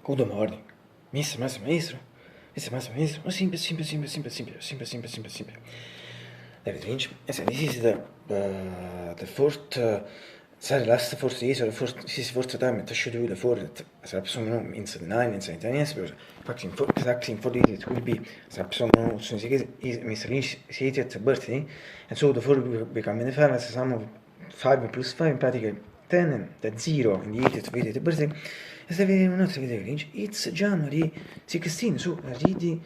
Good morning. Mister, master, maestro. Mister, master, maestro. Simple, simple, simple, simple, simple, simple, simple, simple, simple. David Lynch. This is the fourth, sorry, last fourth years, or this is the fourth time that I should do the fourth. As absolutely in the 9 and 10 years, but exactly for it will be, as absolutely, soon as Mr. Lynch said at birthday, and so the four becoming the five as a sum of 5 plus 5, in practically 10, and the 0 in the 80th birthday. As the video not David Lynch, it's January 16, so already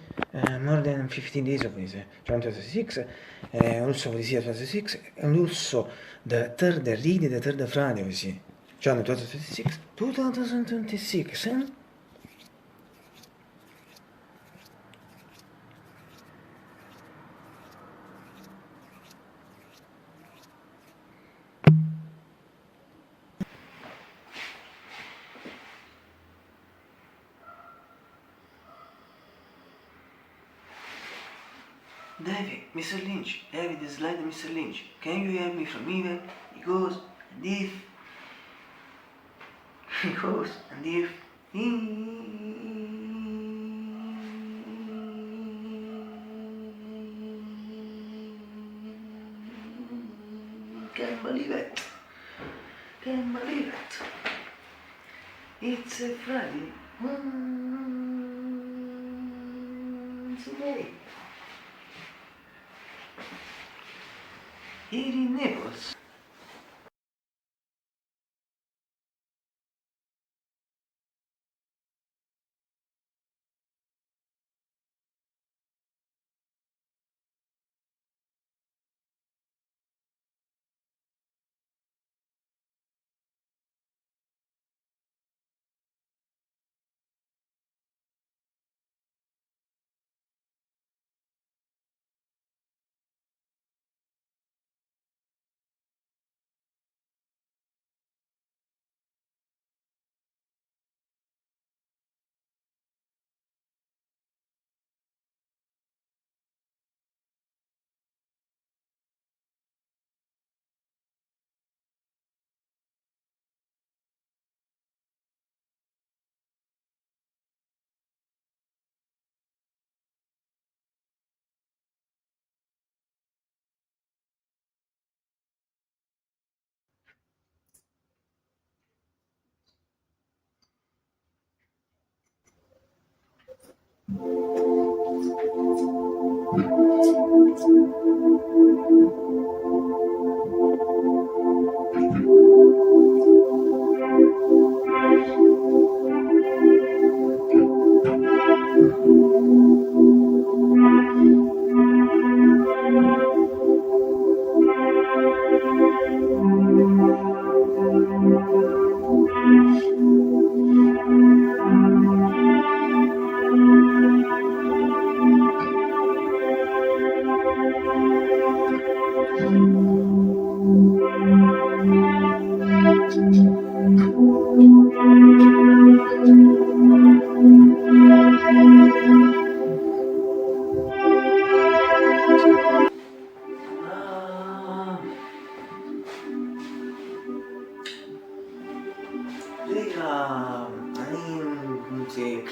more than 15 days of this, 2026, also this year 2026, and also the third Friday of this year, January 2026, and David, Mr. Lynch, David is like Mr. Lynch. Can you help me from evil? Because and if because and if can't believe it. Can't believe it. It's a Friday. Once a day. Here in Naples.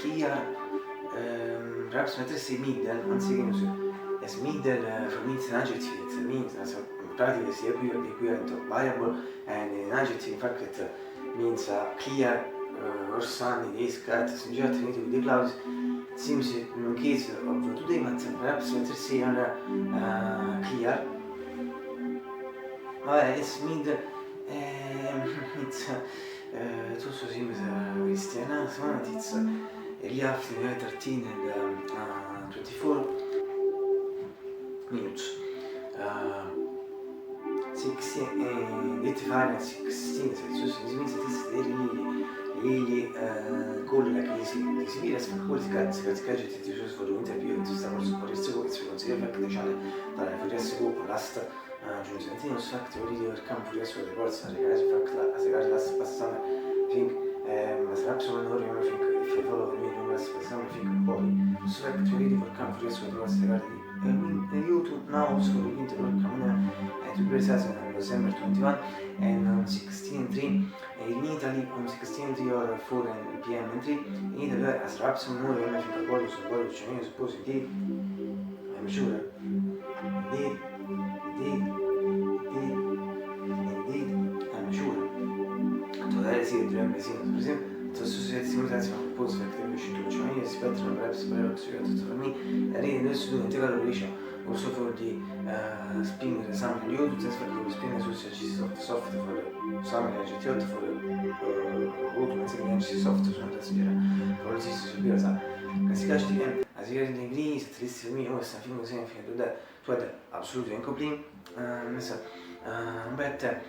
Clear, perhaps better say middle, anziché as middle for me it's an adjective, it means practically the equivalent of variable, and an adjective in fact it means clear or sunny days, cut, singular alternative with the clouds. It seems in case of today, but perhaps better say on clear. It's middle, it also seems Christian, it's really after 13 and 24 minutes. 85 and 16, so this means that this really goal like this videos for cool gadget to use for the interview to start for the school it's considered like the channel that for the school last June 17 was fact already come for the school the words and the guys fact as the guys last summer I think as perhaps one or I think if you follow the video last summer I think body so fact already for come for the school the words the guys YouTube now also the winter work to be precise on December 21 and on 16:03 in Italy on 16:03 or 4 p.m. and 3 in Italy as raps and more and I think about so what I suppose indeed I'm sure indeed I'm sure totale sì dovrebbe sì per esempio simulazione pose perché riuscito cioè io si pensa non raps per tutto per me la rete adesso tu integralo dice also for the spingere sempre io tutte le fatto spingere su se ci soft for sempre la GT8 for auto ma se non ci soft sono da sera for lo stesso subire sa che si cace di a sera di gris tristi mi o sta film così fino da tu hai assoluto incomplete messa but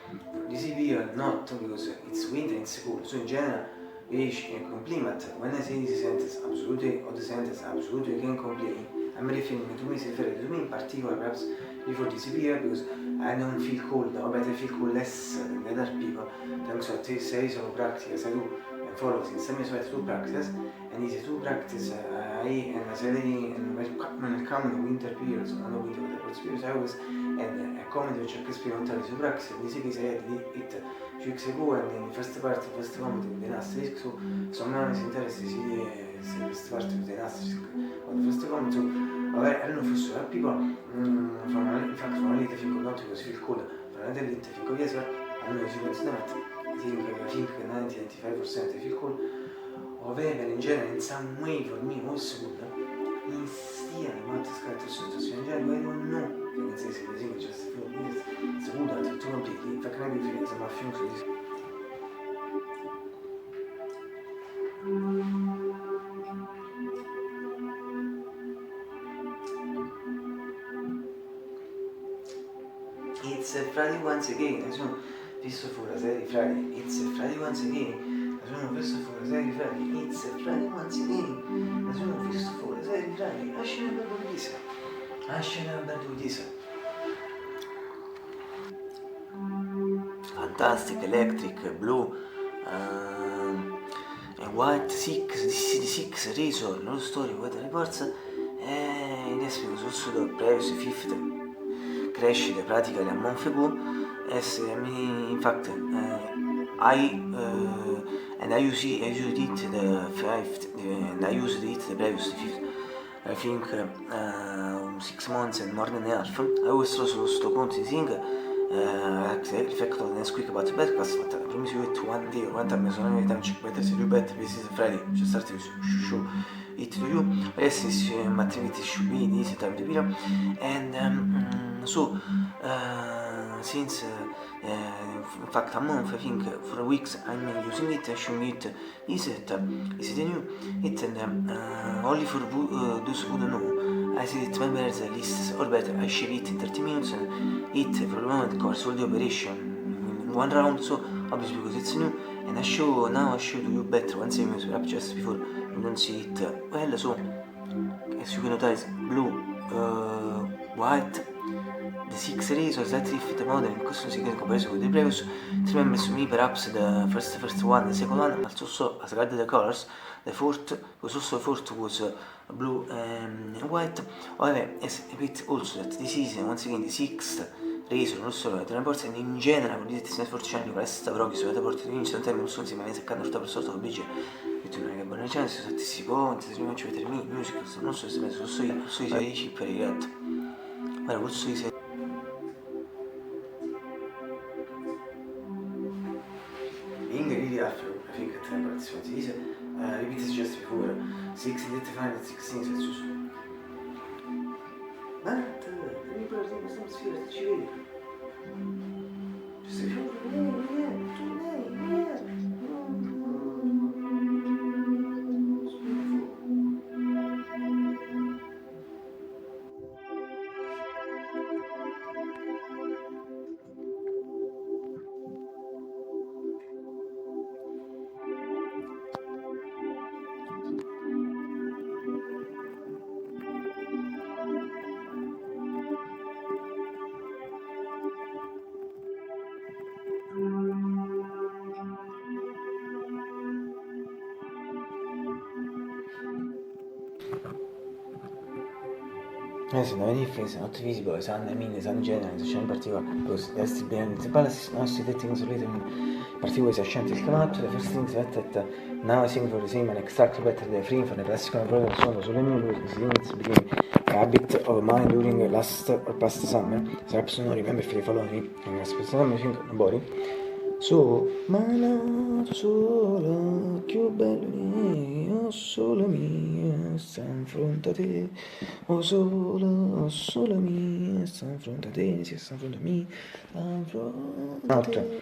this is not because it's winter in school so in general is a compliment when I say this sentence absolutely or the sentence absolutely can complete I'm referring to me to me in particular perhaps before this year because I don't feel cold or better feel cold less than the other people thanks to this series of practice I do and follow since I'm sweat to practice and these two practice I and as I nel coming winter periods non ho winter periods I always and come devo cercare di sperimentare su practice and this is it ci può and in first part first comment dei nastri so insomma mi interessa se questa parte dei nastri quando first comment so vabbè erano fosse a people infatti fanno lite finché non ti così il cool fanno lite lite finché via so allora si considera finché 90-95% feel cool or even in general in some way for me also good in stia quanto scatto situazione in generale I don't know che se per esempio just feel it's good at tutto completely in fact maybe feel some film so this It's a Friday once again, sono visto fuori la serie Friday, it's a Friday once again, sono visto fuori la serie Friday, it's a Friday once again, sono visto fuori la serie Friday, ascena per Luisa. Fantastic, Electric, Blue, White, Six, Razor, Love Story, Weather Reports, e in esempio also the previous fifth crescita pratica di Monfegu in fact I used it the fifth and I used it the previous fifth I think 6 months and more than a half I was also sto continuing the effect of the next week about the podcast but I promise you it one day or one time so many times better see you better this is Friday just started to show it to you rest is maternity should be in easy time to be and so since in fact a month I think for weeks I'm using it showing it is it the new it and only for those who don't know I see it members lists or better I share it in 30 minutes and it for the moment covers all the operation in one round so obviously because it's new and I show to you better once I use perhaps just before you don't see it well so as you can notice blue white the 6 razors that if the model in question in comparison with the previous 3 members to me perhaps the first one the second one but also as regard the colors the fourth was also the fourth was blue and white however as a bit also that this is once again the 6th razor also the reports and in general con questi sfortunati questa però che sulle porte di inizio tempo non sono insieme a seccando tutta per sotto obblige non è che buona chance se si può se si può vedere music non so se messo so i 16 per il gatto ma posso i in the video after I think at 10 participants he said repeat just before 6 identified at 16 Celsius but the person was not serious that she really just if Se non è difesa, not visible, sun, I mean, sun generally, se c'è in particolare, because that's the principal, no, si detting solito in particular is a scientific command, the first thing that now I think for the same and extract better the free from the plastic and product sono solo new things between habit of mine during last or past summer, so perhaps not remember if they follow me, and specifically think body. So, malato solo, più bello, solo mia, sta in fronte a te. Oh solo mia, sta in fronte a te, si sta in fronte a me, sta in fronte a te.